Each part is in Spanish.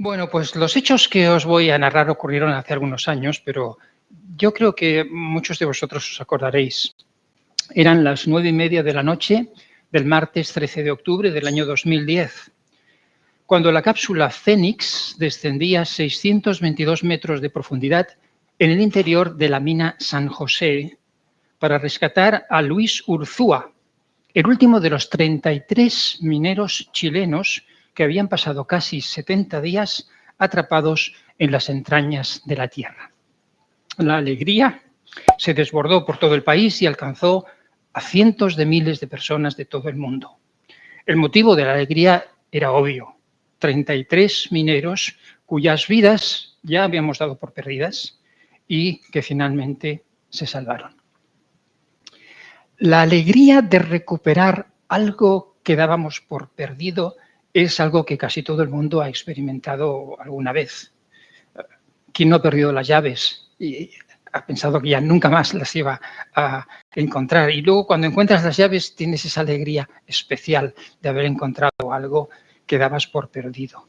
Bueno, pues los hechos que os voy a narrar ocurrieron hace algunos años, pero yo creo que muchos de vosotros os acordaréis. Eran las 9:30 de la noche del martes 13 de octubre del año 2010, cuando la cápsula Fénix descendía 622 metros de profundidad en el interior de la mina San José para rescatar a Luis Urzúa, el último de los 33 mineros chilenos que habían pasado casi 70 días atrapados en las entrañas de la tierra. La alegría se desbordó por todo el país y alcanzó a cientos de miles de personas de todo el mundo. El motivo de la alegría era obvio: 33 mineros cuyas vidas ya habíamos dado por perdidas y que finalmente se salvaron. La alegría de recuperar algo que dábamos por perdido es algo que casi todo el mundo ha experimentado alguna vez. ¿Quién no ha perdido las llaves y ha pensado que ya nunca más las iba a encontrar? Y luego, cuando encuentras las llaves, tienes esa alegría especial de haber encontrado algo que dabas por perdido.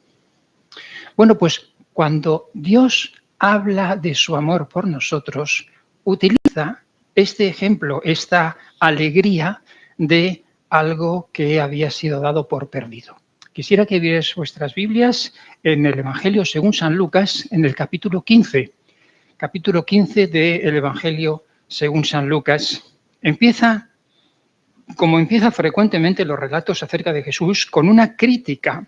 Bueno, pues cuando Dios habla de su amor por nosotros, utiliza este ejemplo, esta alegría de algo que había sido dado por perdido. Quisiera que vierais vuestras Biblias en el Evangelio según San Lucas, en el capítulo 15. Capítulo 15 del Evangelio según San Lucas. Empieza, como empieza frecuentemente los relatos acerca de Jesús, con una crítica.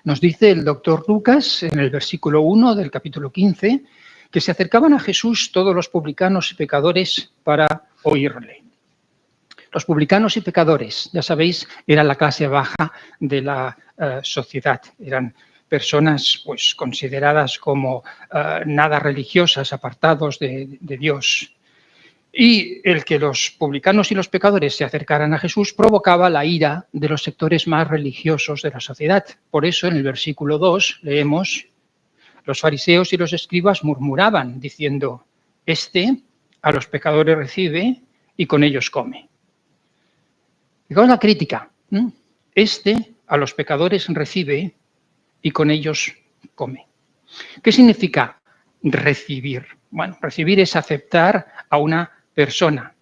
Nos dice el doctor Lucas, en el versículo 1 del capítulo 15, que se acercaban a Jesús todos los publicanos y pecadores para oírle. Los publicanos y pecadores, ya sabéis, eran la clase baja de la sociedad. Eran personas pues, consideradas como nada religiosas, apartados de Dios. Y el que los publicanos y los pecadores se acercaran a Jesús provocaba la ira de los sectores más religiosos de la sociedad. Por eso, en el versículo 2 leemos: los fariseos y los escribas murmuraban, diciendo: este a los pecadores recibe y con ellos come. Fijaos la crítica. Este a los pecadores recibe y con ellos come. ¿Qué significa recibir? Bueno, recibir es aceptar a una persona.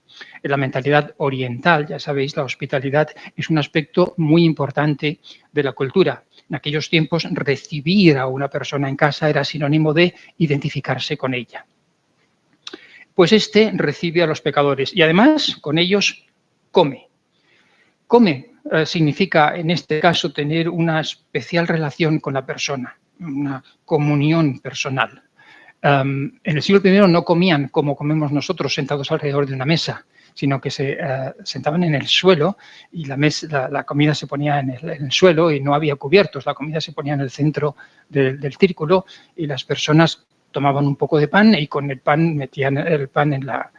En la mentalidad oriental, ya sabéis, la hospitalidad es un aspecto muy importante de la cultura. En aquellos tiempos, recibir a una persona en casa era sinónimo de identificarse con ella. Pues este recibe a los pecadores y además con ellos come. Come significa, en este caso, tener una especial relación con la persona, una comunión personal. En el siglo I no comían como comemos nosotros, sentados alrededor de una mesa, sino que se sentaban en el suelo y la comida se ponía en el suelo y no había cubiertos. La comida se ponía en el centro del círculo y las personas tomaban un poco de pan y con el pan metían el pan en la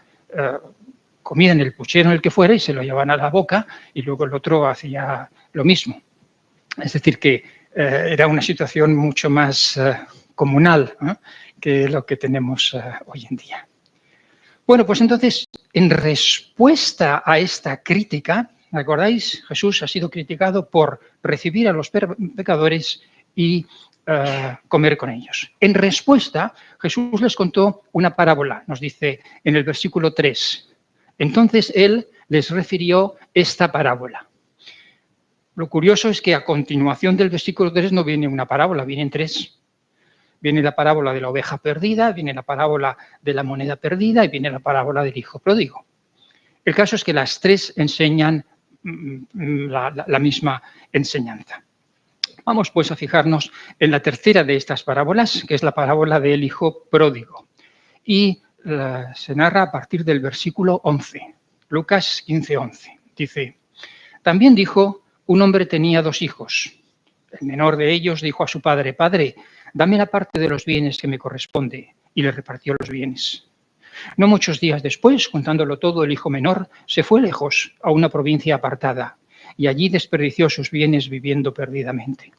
comida, en el puchero, en el que fuera, y se lo llevaban a la boca y luego el otro hacía lo mismo. Es decir, que era una situación mucho más comunal, ¿no?, que lo que tenemos hoy en día. Bueno, pues entonces, en respuesta a esta crítica, ¿recordáis? Jesús ha sido criticado por recibir a los pecadores y comer con ellos. En respuesta, Jesús les contó una parábola, nos dice en el versículo 3. Entonces él les refirió esta parábola. Lo curioso es que a continuación del versículo 3 no viene una parábola, vienen tres. Viene la parábola de la oveja perdida, viene la parábola de la moneda perdida y viene la parábola del hijo pródigo. El caso es que las tres enseñan la misma enseñanza. Vamos pues a fijarnos en la tercera de estas parábolas, que es la parábola del hijo pródigo. Y se narra a partir del versículo 11, Lucas 15:11. Dice: también dijo: un hombre tenía 2 hijos. El menor de ellos dijo a su padre: Padre, dame la parte de los bienes que me corresponde, y le repartió los bienes. No muchos días después, juntándolo todo, el hijo menor se fue lejos, a una provincia apartada, y allí desperdició sus bienes viviendo perdidamente.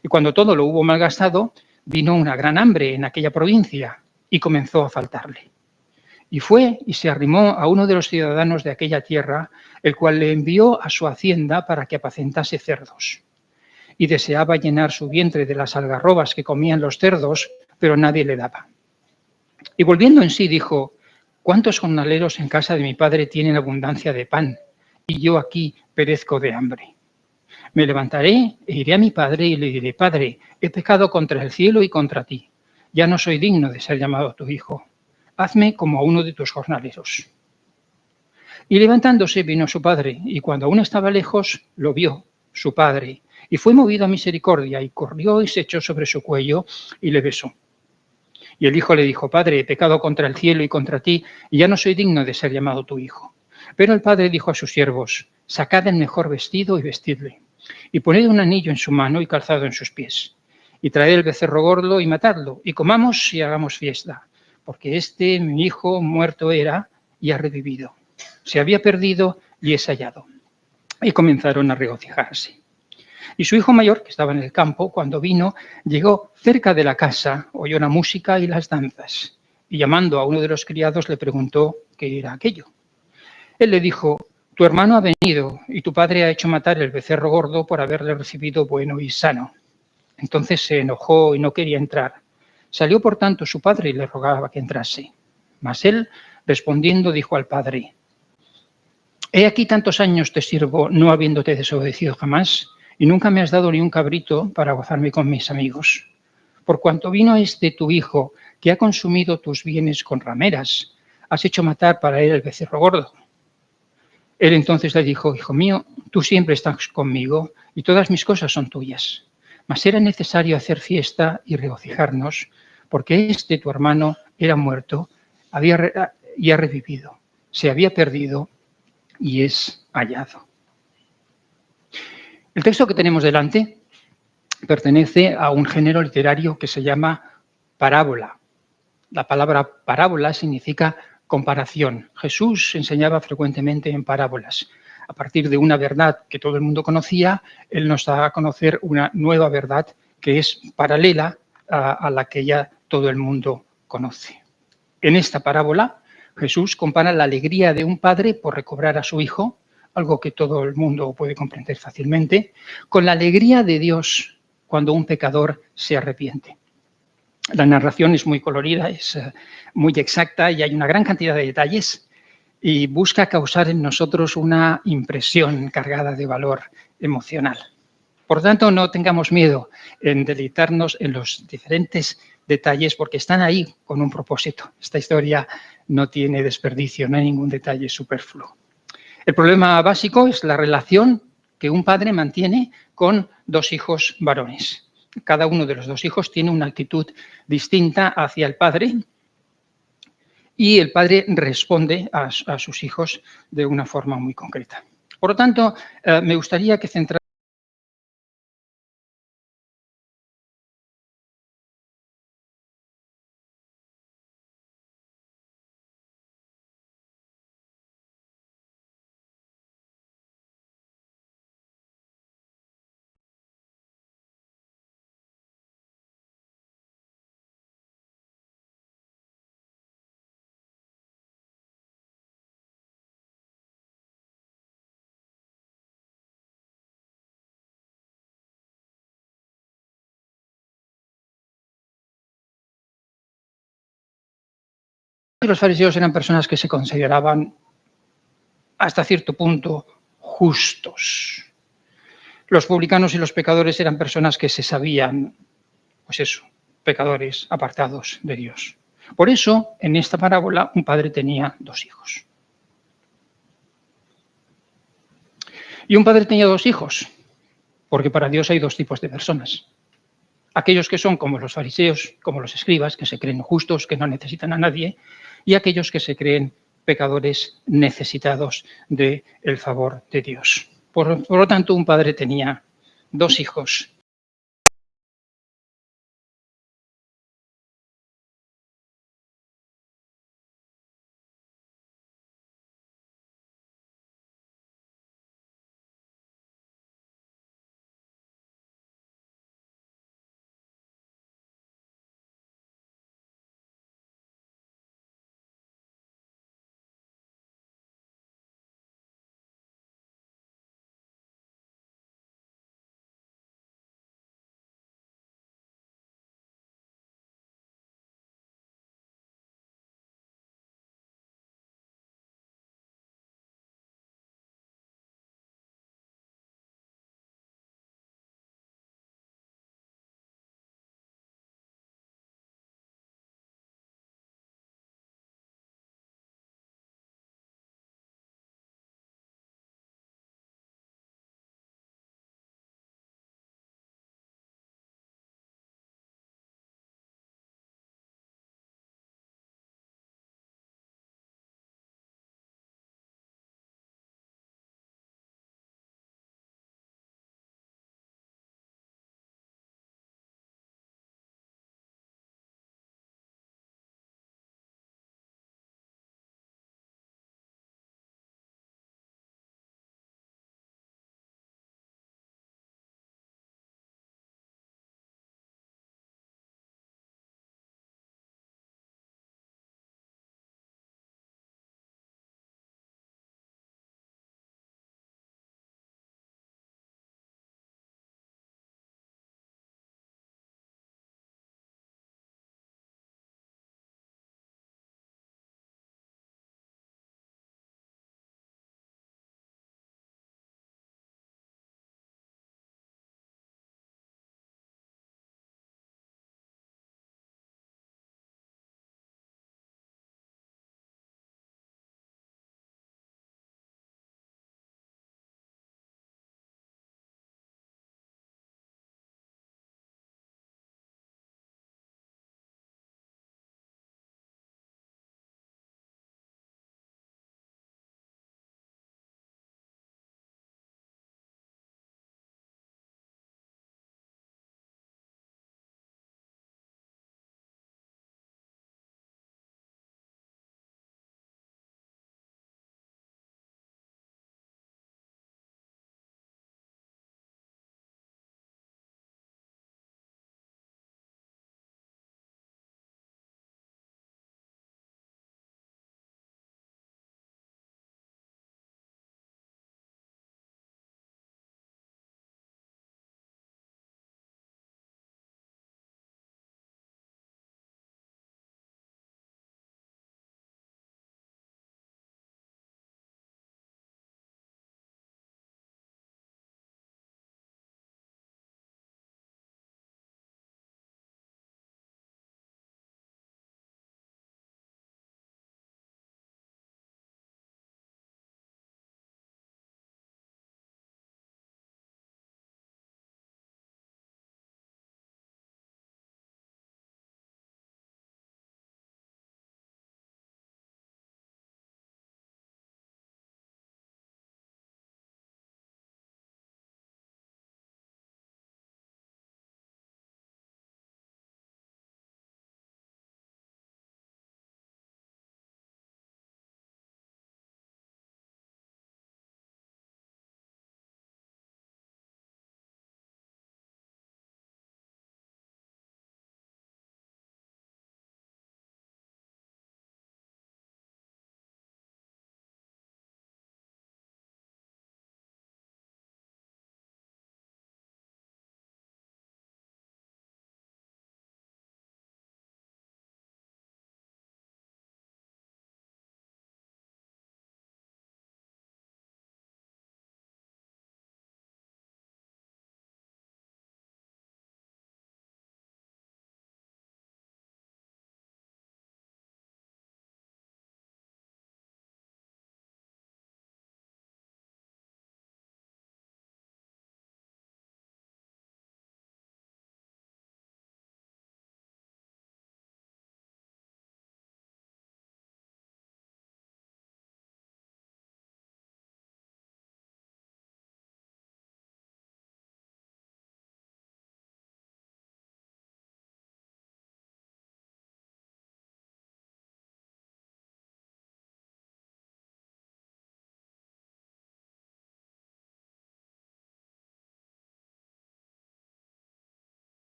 Y cuando todo lo hubo malgastado, vino una gran hambre en aquella provincia y comenzó a faltarle. Y fue y se arrimó a uno de los ciudadanos de aquella tierra, el cual le envió a su hacienda para que apacentase cerdos. y deseaba llenar su vientre de las algarrobas que comían los cerdos, pero nadie le daba. Y volviendo en sí dijo, ¿cuántos jornaleros en casa de mi padre tienen abundancia de pan? Y yo aquí perezco de hambre. Me levantaré e iré a mi padre y le diré, Padre, he pecado contra el cielo y contra ti. Ya no soy digno de ser llamado tu hijo. Hazme como a uno de tus jornaleros. Y levantándose vino a su padre, y cuando aún estaba lejos, lo vio su padre, y fue movido a misericordia, y corrió y se echó sobre su cuello y le besó. Y el hijo le dijo, Padre, he pecado contra el cielo y contra ti, y ya no soy digno de ser llamado tu hijo. Pero el padre dijo a sus siervos, sacad el mejor vestido y vestidle, y poned un anillo en su mano y calzado en sus pies, y traed el becerro gordo y matadlo, y comamos y hagamos fiesta, porque mi hijo, muerto era y ha revivido. Se había perdido y es hallado. Y comenzaron a regocijarse. Y su hijo mayor, que estaba en el campo, cuando vino, llegó cerca de la casa, oyó la música y las danzas, y llamando a uno de los criados le preguntó qué era aquello. Él le dijo, tu hermano ha venido y tu padre ha hecho matar el becerro gordo por haberle recibido bueno y sano. Entonces se enojó y no quería entrar. Salió por tanto su padre y le rogaba que entrase. Mas él, respondiendo, dijo al padre, he aquí tantos años te sirvo, no habiéndote desobedecido jamás, y nunca me has dado ni un cabrito para gozarme con mis amigos. Por cuanto vino tu hijo, que ha consumido tus bienes con rameras, has hecho matar para él el becerro gordo. Él entonces le dijo, hijo mío, tú siempre estás conmigo y todas mis cosas son tuyas. Mas era necesario hacer fiesta y regocijarnos, porque tu hermano, era muerto y ha revivido. Se había perdido y es hallado. El texto que tenemos delante pertenece a un género literario que se llama parábola. La palabra parábola significa comparación. Jesús enseñaba frecuentemente en parábolas. A partir de una verdad que todo el mundo conocía, Él nos da a conocer una nueva verdad que es paralela a la que ya todo el mundo conoce. En esta parábola, Jesús compara la alegría de un padre por recobrar a su hijo, algo que todo el mundo puede comprender fácilmente, con la alegría de Dios cuando un pecador se arrepiente. La narración es muy colorida, es muy exacta y hay una gran cantidad de detalles y busca causar en nosotros una impresión cargada de valor emocional. Por tanto, no tengamos miedo en deleitarnos en los diferentes detalles porque están ahí con un propósito. Esta historia no tiene desperdicio, no hay ningún detalle superfluo. El problema básico es la relación que un padre mantiene con dos hijos varones. Cada uno de los dos hijos tiene una actitud distinta hacia el padre y el padre responde a sus hijos de una forma muy concreta. Por lo tanto, me gustaría que centráramos que los fariseos eran personas que se consideraban hasta cierto punto justos. Los publicanos y los pecadores eran personas que se sabían, pues eso, pecadores apartados de Dios. Por eso, en esta parábola, un padre tenía dos hijos. Y un padre tenía dos hijos, porque para Dios hay dos tipos de personas. Aquellos que son como los fariseos, como los escribas, que se creen justos, que no necesitan a nadie, y aquellos que se creen pecadores necesitados del favor de Dios. Por lo tanto, un padre tenía dos hijos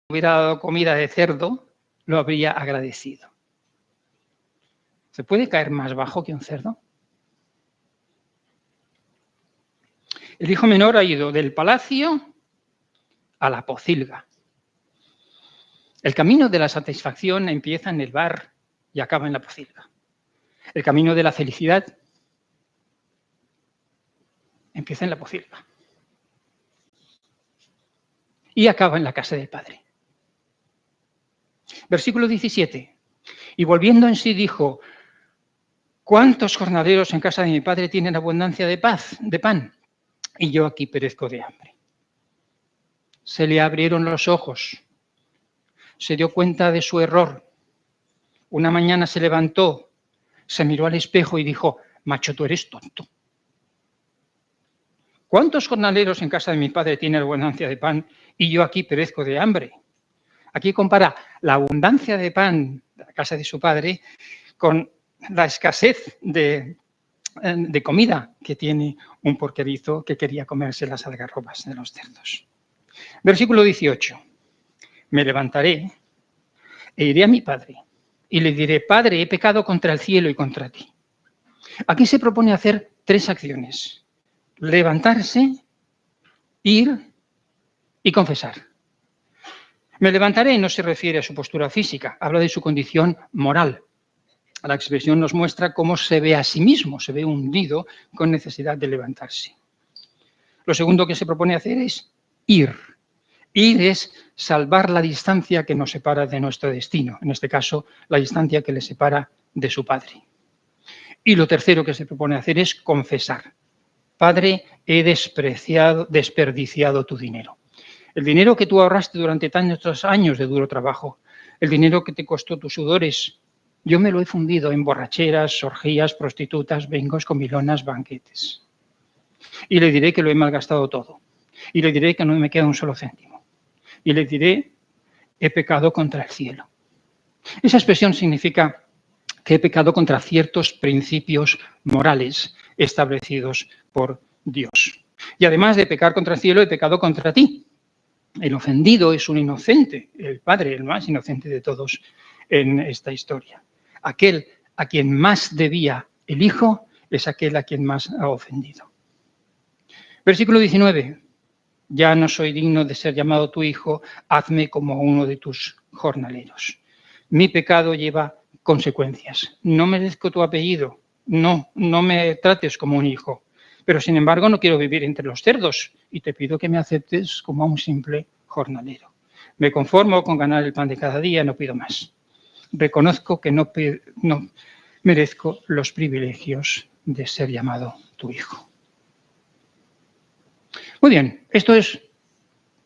hubiera dado comida de cerdo, lo habría agradecido. ¿Se puede caer más bajo que un cerdo? El hijo menor ha ido del palacio a la pocilga. El camino de la satisfacción empieza en el bar y acaba en la pocilga. El camino de la felicidad empieza en la pocilga y acaba en la casa del Padre. Versículo 17. Y volviendo en sí dijo: ¿cuántos jornaleros en casa de mi padre tienen abundancia de pan? Y yo aquí perezco de hambre. Se le abrieron los ojos, se dio cuenta de su error. Una mañana se levantó, se miró al espejo y dijo: macho, tú eres tonto. ¿Cuántos jornaleros en casa de mi padre tienen abundancia de pan y yo aquí perezco de hambre? Aquí compara la abundancia de pan de la casa de su padre con la escasez de comida que tiene un porquerizo que quería comerse las algarrobas de los cerdos. Versículo 18. Me levantaré e iré a mi padre y le diré: Padre, he pecado contra el cielo y contra ti. Aquí se propone hacer 3 acciones: levantarse, ir y confesar. Me levantaré no se refiere a su postura física, habla de su condición moral. La expresión nos muestra cómo se ve a sí mismo, se ve hundido con necesidad de levantarse. Lo segundo que se propone hacer es ir. Ir es salvar la distancia que nos separa de nuestro destino, en este caso, la distancia que le separa de su Padre. Y lo tercero que se propone hacer es confesar. Padre, he desperdiciado tu dinero. El dinero que tú ahorraste durante tantos años de duro trabajo, el dinero que te costó tus sudores, yo me lo he fundido en borracheras, orgías, prostitutas, bingos, comilonas, banquetes. Y le diré que lo he malgastado todo. Y le diré que no me queda un solo céntimo. Y le diré: he pecado contra el cielo. Esa expresión significa que he pecado contra ciertos principios morales establecidos por Dios. Y además de pecar contra el cielo, he pecado contra ti. El ofendido es un inocente, el padre, el más inocente de todos en esta historia. Aquel a quien más debía el hijo es aquel a quien más ha ofendido. Versículo 19. Ya no soy digno de ser llamado tu hijo, hazme como uno de tus jornaleros. Mi pecado lleva consecuencias. No merezco tu apellido, no me trates como un hijo, pero sin embargo no quiero vivir entre los cerdos y te pido que me aceptes como a un simple jornalero. Me conformo con ganar el pan de cada día, no pido más. Reconozco que no merezco los privilegios de ser llamado tu hijo. Muy bien, esto es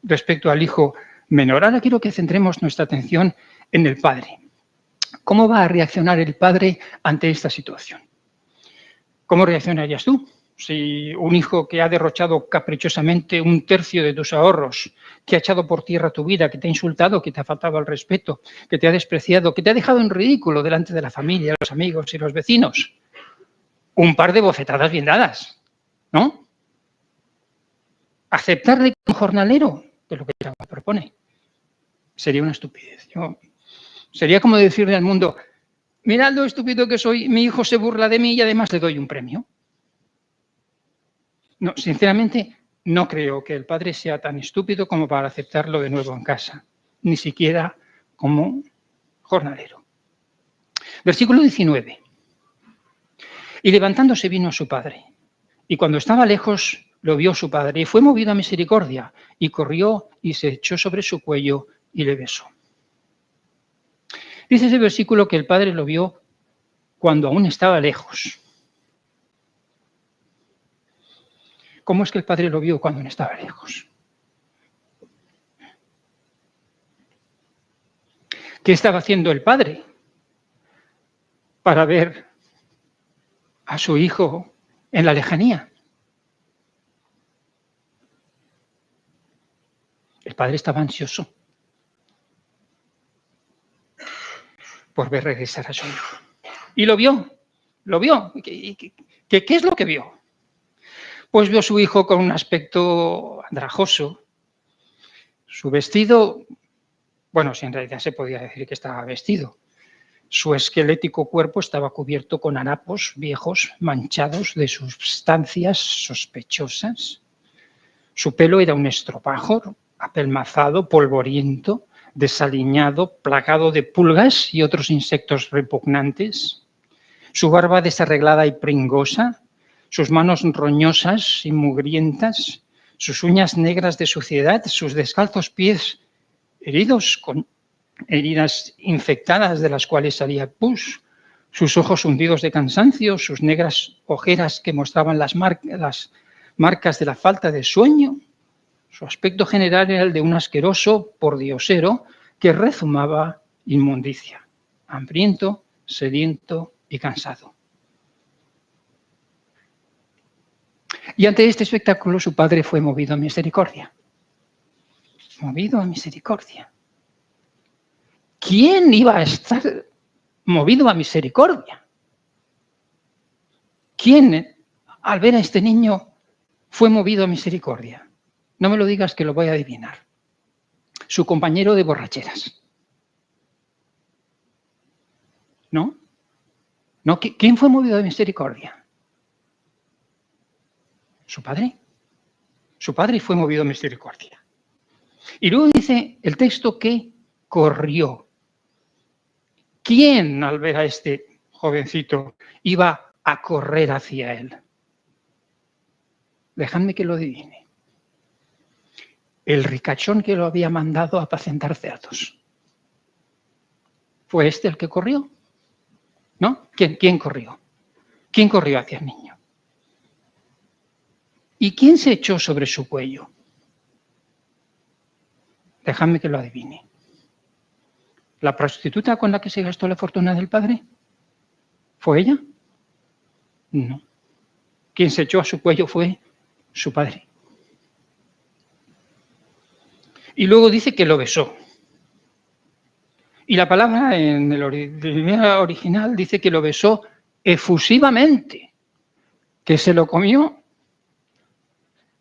respecto al hijo menor. Ahora quiero que centremos nuestra atención en el padre. ¿Cómo va a reaccionar el padre ante esta situación? ¿Cómo reaccionarías tú? Si un hijo que ha derrochado caprichosamente 1/3 de tus ahorros, que ha echado por tierra tu vida, que te ha insultado, que te ha faltado al respeto, que te ha despreciado, que te ha dejado en ridículo delante de la familia, los amigos y los vecinos, un par de bofetadas bien dadas, ¿no? Aceptarle como jornalero, que es lo que Yahweh propone, sería una estupidez. Sería como decirle al mundo: mirad lo estúpido que soy, mi hijo se burla de mí y además le doy un premio. No, sinceramente, no creo que el padre sea tan estúpido como para aceptarlo de nuevo en casa, ni siquiera como jornalero. Versículo 19. Y levantándose vino a su padre, y cuando estaba lejos lo vio su padre, y fue movido a misericordia, y corrió y se echó sobre su cuello y le besó. Dice ese versículo que el padre lo vio cuando aún estaba lejos. ¿Cómo es que el padre lo vio cuando no estaba lejos? ¿Qué estaba haciendo el padre para ver a su hijo en la lejanía? El padre estaba ansioso por ver regresar a su hijo. Y lo vio. ¿Qué es lo que vio? Pues vio a su hijo con un aspecto andrajoso, su vestido Bueno, si en realidad se podía decir que estaba vestido. Su esquelético cuerpo estaba cubierto con harapos viejos manchados de sustancias sospechosas. Su pelo era un estropajo, apelmazado, polvoriento, desaliñado, plagado de pulgas y otros insectos repugnantes. Su barba desarreglada y pringosa, sus manos roñosas y mugrientas, sus uñas negras de suciedad, sus descalzos pies heridos con heridas infectadas de las cuales salía pus, sus ojos hundidos de cansancio, sus negras ojeras que mostraban las marcas de la falta de sueño. Su aspecto general era el de un asqueroso pordiosero que rezumaba inmundicia, hambriento, sediento y cansado. Y ante este espectáculo su padre fue movido a misericordia. Movido a misericordia. ¿Quién iba a estar movido a misericordia? ¿Quién, al ver a este niño, fue movido a misericordia? No me lo digas que lo voy a adivinar. Su compañero de borracheras. ¿No? ¿No? ¿Quién fue movido a misericordia? Su padre. Su padre fue movido a misericordia. Y luego dice el texto que corrió. ¿Quién, al ver a este jovencito, iba a correr hacia él? Dejadme que lo adivine. El ricachón que lo había mandado a apacentar cerdos. ¿Fue este el que corrió? ¿No? ¿Quién corrió? ¿Quién corrió hacia el niño? ¿Y quién se echó sobre su cuello? Dejadme que lo adivine. ¿La prostituta con la que se gastó la fortuna del padre? ¿Fue ella? No. Quien se echó a su cuello fue su padre. Y luego dice que lo besó. Y la palabra en el idioma original dice que lo besó efusivamente, que se lo comió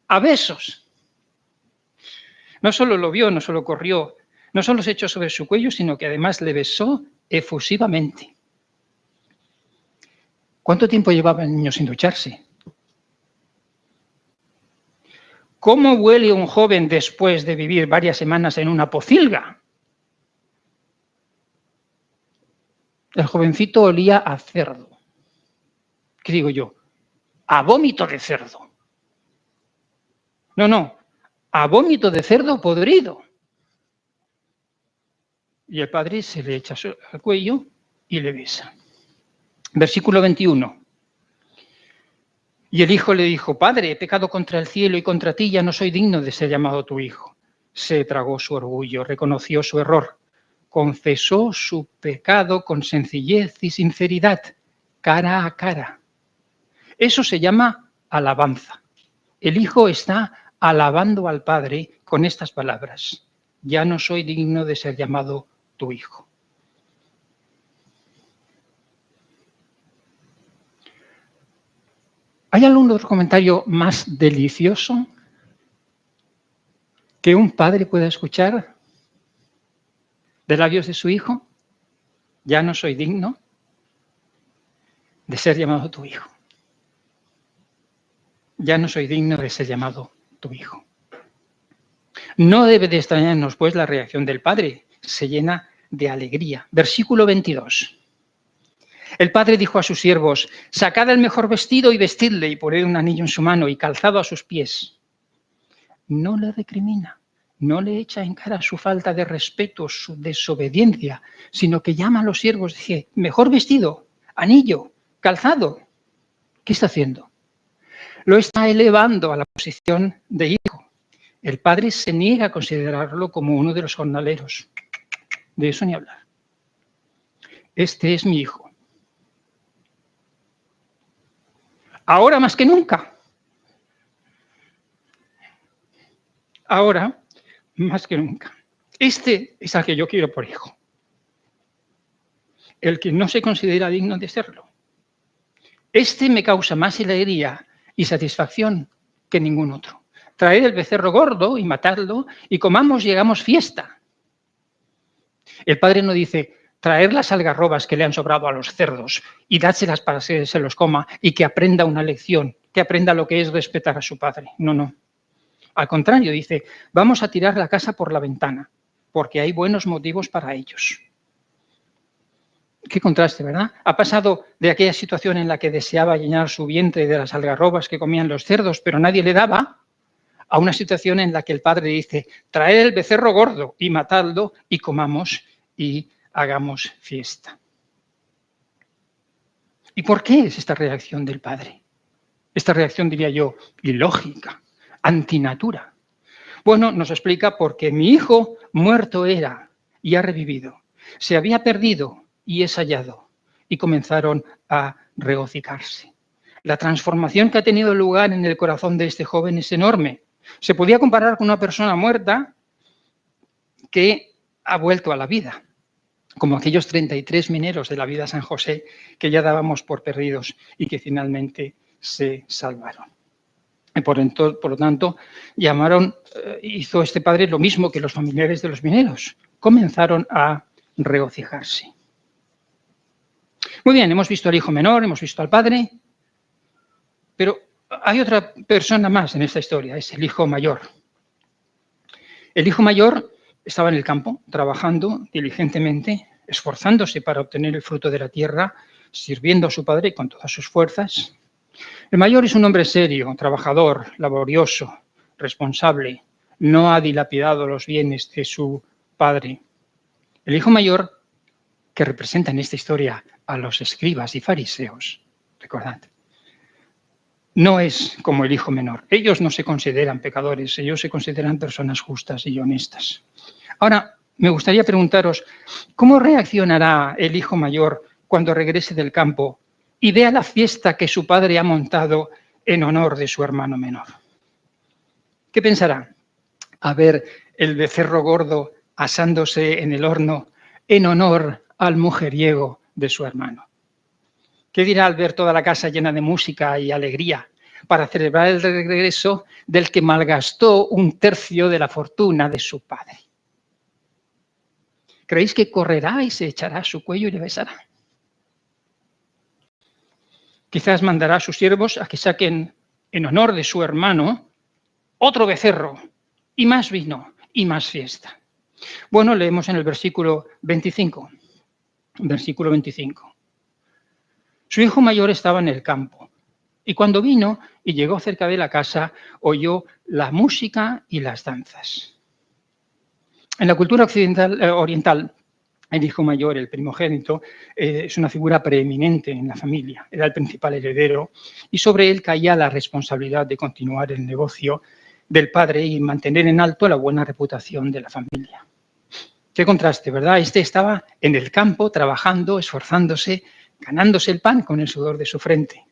a besos. No solo lo vio, no solo corrió, no solo se echó sobre su cuello, sino que además le besó efusivamente. ¿Cuánto tiempo llevaba el niño sin ducharse? ¿Cómo huele un joven después de vivir varias semanas en una pocilga? El jovencito olía a cerdo. ¿Qué digo yo? A vómito de cerdo. No, a vómito de cerdo podrido. Y el padre se le echa al cuello y le besa. Versículo 21. Y el hijo le dijo: Padre, he pecado contra el cielo y contra ti, ya no soy digno de ser llamado tu hijo. Se tragó su orgullo, reconoció su error, confesó su pecado con sencillez y sinceridad, cara a cara. Eso se llama alabanza. El hijo está alabando al padre con estas palabras: ya no soy digno de ser llamado tu hijo. ¿Hay algún otro comentario más delicioso que un padre pueda escuchar de labios de su hijo? Ya no soy digno de ser llamado tu hijo. Ya no soy digno de ser llamado tu hijo. No debe de extrañarnos, pues, la reacción del padre. Se llena de alegría. Versículo 22. El padre dijo a sus siervos: sacad el mejor vestido y vestidle, y poned un anillo en su mano y calzado a sus pies. No le recrimina, no le echa en cara su falta de respeto, su desobediencia, sino que llama a los siervos y dice: mejor vestido, anillo, calzado. ¿Qué está haciendo? Lo está elevando a la posición de hijo. El padre se niega a considerarlo como uno de los jornaleros. De eso ni hablar. Este es mi hijo. Ahora más que nunca. Ahora más que nunca. Este es al que yo quiero por hijo. El que no se considera digno de serlo. Este me causa más alegría y satisfacción que ningún otro. Traed el becerro gordo y matadlo y comamos y hagamos fiesta. El padre no dice, traer las algarrobas que le han sobrado a los cerdos y dárselas para que se los coma y que aprenda una lección, que aprenda lo que es respetar a su padre. No, no. Al contrario, dice, vamos a tirar la casa por la ventana, porque hay buenos motivos para ellos. Qué contraste, ¿verdad? Ha pasado de aquella situación en la que deseaba llenar su vientre de las algarrobas que comían los cerdos, pero nadie le daba, a una situación en la que el padre dice, traed el becerro gordo y matadlo y comamos y hagamos fiesta. ¿Y por qué es esta reacción del padre? Esta reacción, diría yo, ilógica, antinatura. Bueno, nos explica porque mi hijo muerto era y ha revivido. Se había perdido y es hallado. Y comenzaron a regocijarse. La transformación que ha tenido lugar en el corazón de este joven es enorme. Se podía comparar con una persona muerta que ha vuelto a la vida, como aquellos 33 mineros de la vida de San José que ya dábamos por perdidos y que finalmente se salvaron. Y por lo tanto, hizo este padre lo mismo que los familiares de los mineros. Comenzaron a regocijarse. Muy bien, hemos visto al hijo menor, hemos visto al padre, pero hay otra persona más en esta historia, es el hijo mayor. El hijo mayor estaba en el campo, trabajando diligentemente, esforzándose para obtener el fruto de la tierra, sirviendo a su padre con todas sus fuerzas. El mayor es un hombre serio, trabajador, laborioso, responsable. No ha dilapidado los bienes de su padre. El hijo mayor, que representa en esta historia a los escribas y fariseos, recordad, no es como el hijo menor. Ellos no se consideran pecadores, ellos se consideran personas justas y honestas. Ahora, me gustaría preguntaros, ¿cómo reaccionará el hijo mayor cuando regrese del campo y vea la fiesta que su padre ha montado en honor de su hermano menor? ¿Qué pensará? A ver el becerro gordo asándose en el horno en honor al mujeriego de su hermano. ¿Qué dirá al ver toda la casa llena de música y alegría para celebrar el regreso del que malgastó un tercio de la fortuna de su padre? ¿Creéis que correrá y se echará a su cuello y le besará? Quizás mandará a sus siervos a que saquen en honor de su hermano otro becerro y más vino y más fiesta. Bueno, leemos en el versículo 25. Versículo 25. Su hijo mayor estaba en el campo y cuando vino y llegó cerca de la casa oyó la música y las danzas. En la cultura oriental, el hijo mayor, el primogénito, es una figura preeminente en la familia, era el principal heredero y sobre él caía la responsabilidad de continuar el negocio del padre y mantener en alto la buena reputación de la familia. Qué contraste, ¿verdad? Este estaba en el campo trabajando, esforzándose, ganándose el pan con el sudor de su frente,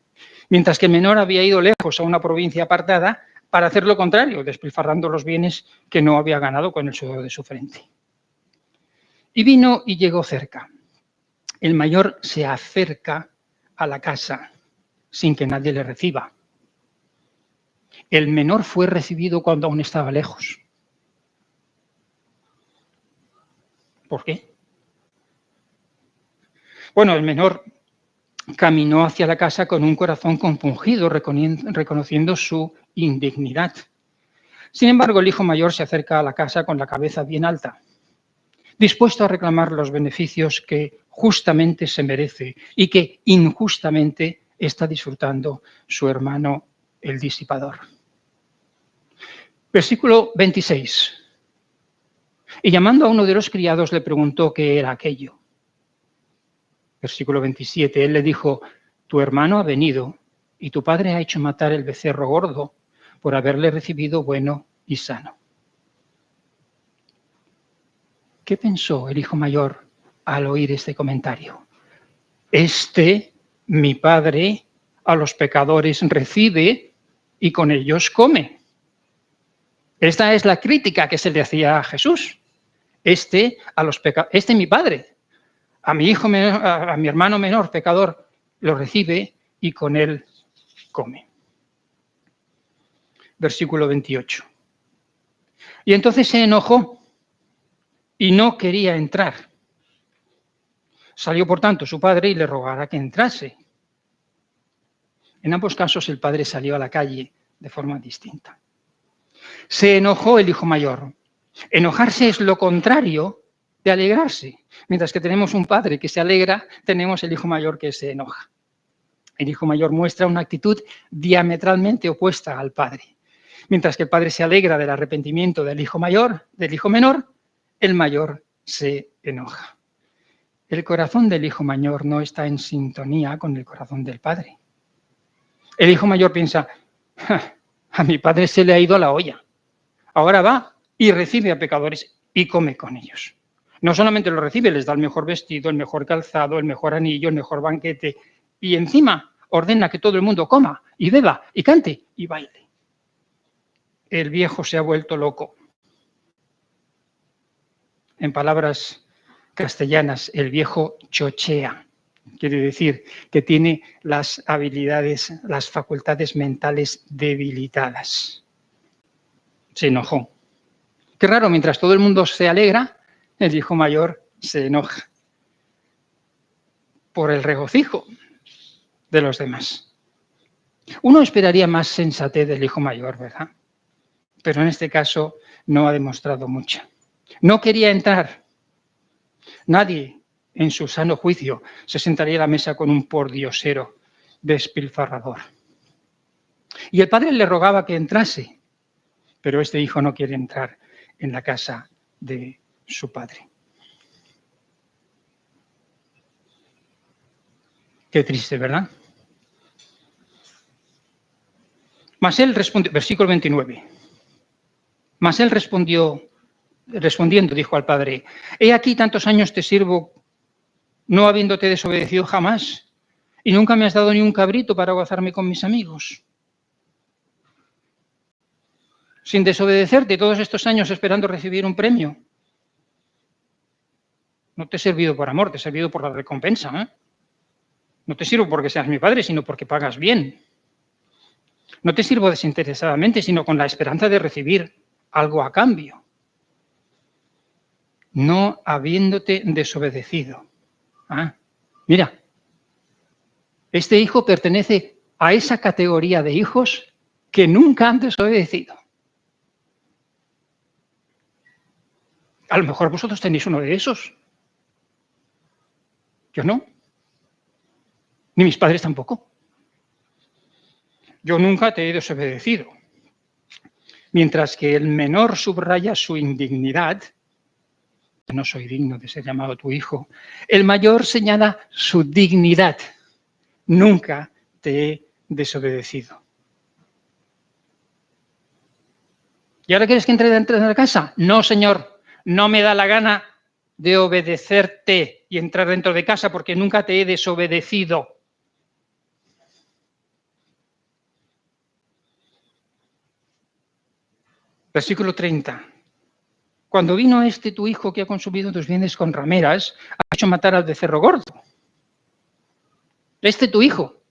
mientras que el menor había ido lejos a una provincia apartada para hacer lo contrario, despilfarrando los bienes que no había ganado con el sudor de su frente. Y vino y llegó cerca. El mayor se acerca a la casa sin que nadie le reciba. El menor fue recibido cuando aún estaba lejos. ¿Por qué? Bueno, el menor caminó hacia la casa con un corazón compungido, reconociendo su indignidad. Sin embargo, el hijo mayor se acerca a la casa con la cabeza bien alta, dispuesto a reclamar los beneficios que justamente se merece y que injustamente está disfrutando su hermano el disipador. Versículo 26. Y llamando a uno de los criados le preguntó qué era aquello. Versículo 27. Él le dijo, tu hermano ha venido y tu padre ha hecho matar el becerro gordo por haberle recibido bueno y sano. ¿Qué pensó el hijo mayor al oír este comentario? Mi padre, a los pecadores recibe y con ellos come. Esta es la crítica que se le hacía a Jesús. Mi padre, a mi hijo menor, a mi hermano menor pecador, lo recibe y con él come. Versículo 28. Y entonces se enojó y no quería entrar. Salió, por tanto, su padre y le rogara que entrase. En ambos casos, el padre salió a la calle de forma distinta. Se enojó el hijo mayor. Enojarse es lo contrario de alegrarse. Mientras que tenemos un padre que se alegra, tenemos el hijo mayor que se enoja. El hijo mayor muestra una actitud diametralmente opuesta al padre. Mientras que el padre se alegra del arrepentimiento del hijo mayor, del hijo menor, el mayor se enoja. El corazón del hijo mayor no está en sintonía con el corazón del padre. El hijo mayor piensa, a mi padre se le ha ido la olla. Ahora va y recibe a pecadores y come con ellos. No solamente lo recibe, les da el mejor vestido, el mejor calzado, el mejor anillo, el mejor banquete, y encima ordena que todo el mundo coma y beba y cante y baile. El viejo se ha vuelto loco. En palabras castellanas, el viejo chochea. Quiere decir que tiene las habilidades, las facultades mentales debilitadas. Se enojó. Qué raro, mientras todo el mundo se alegra, el hijo mayor se enoja por el regocijo de los demás. Uno esperaría más sensatez del hijo mayor, ¿verdad? Pero en este caso no ha demostrado mucho. No quería entrar. Nadie, en su sano juicio, se sentaría a la mesa con un pordiosero despilfarrador. Y el padre le rogaba que entrase, pero este hijo no quiere entrar en la casa de su padre. Qué triste, ¿verdad? Mas él respondió, versículo 29. Mas él respondiendo, dijo al padre, he aquí tantos años te sirvo, no habiéndote desobedecido jamás, y nunca me has dado ni un cabrito para gozarme con mis amigos. Sin desobedecerte todos estos años esperando recibir un premio. No te he servido por amor, te he servido por la recompensa, ¿eh? No te sirvo porque seas mi padre, sino porque pagas bien. No te sirvo desinteresadamente, sino con la esperanza de recibir algo a cambio. No habiéndote desobedecido. Mira, este hijo pertenece a esa categoría de hijos que nunca han desobedecido. A lo mejor vosotros tenéis uno de esos. Yo no. Ni mis padres tampoco. Yo nunca te he desobedecido. Mientras que el menor subraya su indignidad, no soy digno de ser llamado tu hijo, el mayor señala su dignidad. Nunca te he desobedecido. ¿Y ahora quieres que entre dentro de la casa? No, señor, no me da la gana de obedecerte y entrar dentro de casa porque nunca te he desobedecido. Versículo 30. Cuando vino tu hijo que ha consumido tus bienes con rameras, ha hecho matar al becerro gordo. Tu hijo.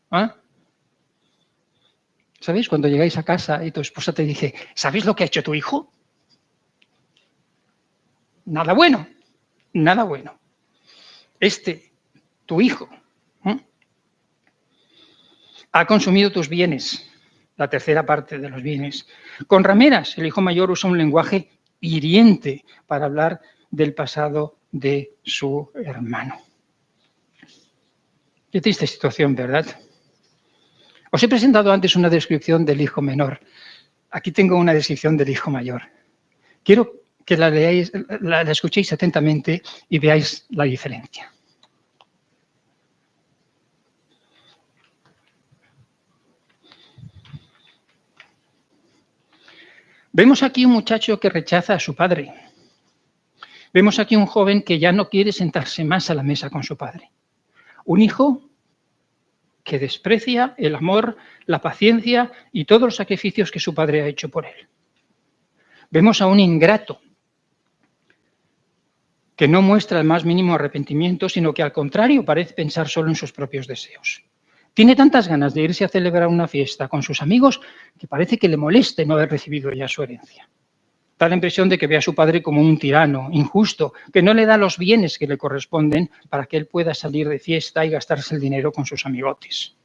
¿Sabéis? Cuando llegáis a casa y tu esposa te dice, ¿sabéis lo que ha hecho tu hijo? Nada bueno, nada bueno. Tu hijo, ha consumido tus bienes, la tercera parte de los bienes. Con rameras, el hijo mayor usa un lenguaje hiriente para hablar del pasado de su hermano. Qué triste situación, ¿verdad? Os he presentado antes una descripción del hijo menor. Aquí tengo una descripción del hijo mayor. Quiero que la leáis, la escuchéis atentamente y veáis la diferencia. Vemos aquí un muchacho que rechaza a su padre. Vemos aquí un joven que ya no quiere sentarse más a la mesa con su padre. Un hijo que desprecia el amor, la paciencia y todos los sacrificios que su padre ha hecho por él. Vemos a un ingrato que no muestra el más mínimo arrepentimiento, sino que al contrario parece pensar solo en sus propios deseos. Tiene tantas ganas de irse a celebrar una fiesta con sus amigos que parece que le moleste no haber recibido ya su herencia. Da la impresión de que ve a su padre como un tirano, injusto, que no le da los bienes que le corresponden para que él pueda salir de fiesta y gastarse el dinero con sus amigotes.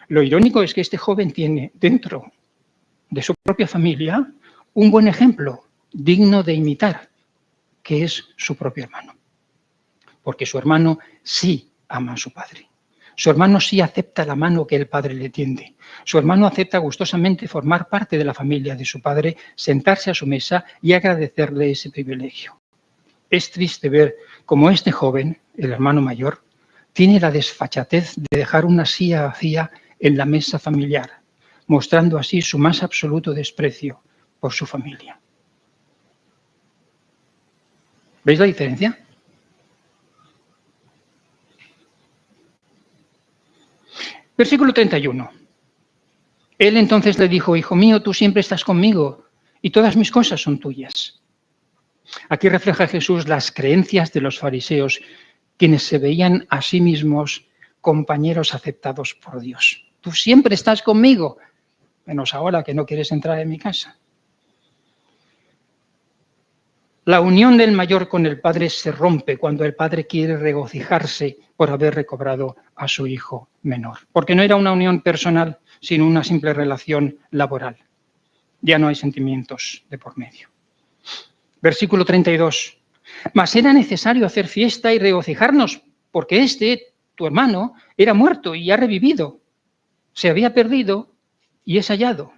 Lo irónico es que este joven tiene dentro de su propia familia un buen ejemplo digno de imitar, que es su propio hermano. Porque su hermano sí ama a su padre. Su hermano sí acepta la mano que el padre le tiende. Su hermano acepta gustosamente formar parte de la familia de su padre, sentarse a su mesa y agradecerle ese privilegio. Es triste ver cómo este joven, el hermano mayor, tiene la desfachatez de dejar una silla vacía en la mesa familiar, mostrando así su más absoluto desprecio por su familia. ¿Veis la diferencia? Versículo 31. Él entonces le dijo: hijo mío, tú siempre estás conmigo y todas mis cosas son tuyas. Aquí refleja Jesús las creencias de los fariseos, quienes se veían a sí mismos compañeros aceptados por Dios. Tú siempre estás conmigo, menos ahora que no quieres entrar en mi casa. La unión del mayor con el padre se rompe cuando el padre quiere regocijarse por haber recobrado a su hijo menor, porque no era una unión personal, sino una simple relación laboral. Ya no hay sentimientos de por medio. Versículo 32. Mas era necesario hacer fiesta y regocijarnos, porque tu hermano, era muerto y ha revivido. Se había perdido y es hallado.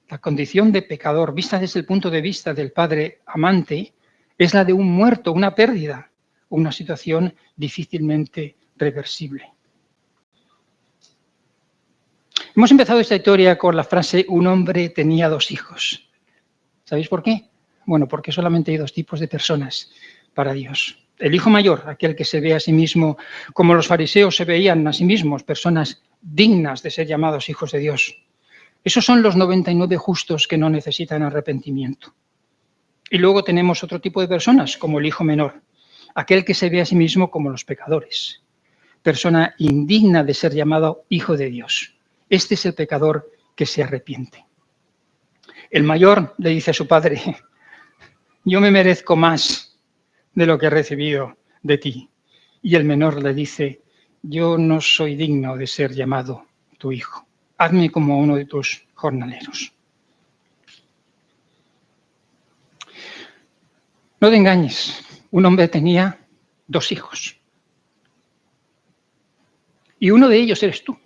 La condición de pecador, vista desde el punto de vista del padre amante, es la de un muerto, una pérdida, una situación difícilmente reversible. Hemos empezado esta historia con la frase: un hombre tenía 2 hijos. ¿Sabéis por qué? Bueno, porque solamente hay 2 tipos de personas para Dios. El hijo mayor, aquel que se ve a sí mismo como los fariseos se veían a sí mismos, personas dignas de ser llamados hijos de Dios. Esos son los 99 justos que no necesitan arrepentimiento. Y luego tenemos otro tipo de personas, como el hijo menor, aquel que se ve a sí mismo como los pecadores, persona indigna de ser llamado hijo de Dios. Este es el pecador que se arrepiente. El mayor le dice a su padre: yo me merezco más de lo que he recibido de ti. Y el menor le dice: yo no soy digno de ser llamado tu hijo. Hazme como uno de tus jornaleros. No te engañes, un hombre tenía 2 hijos. Y uno de ellos eres tú.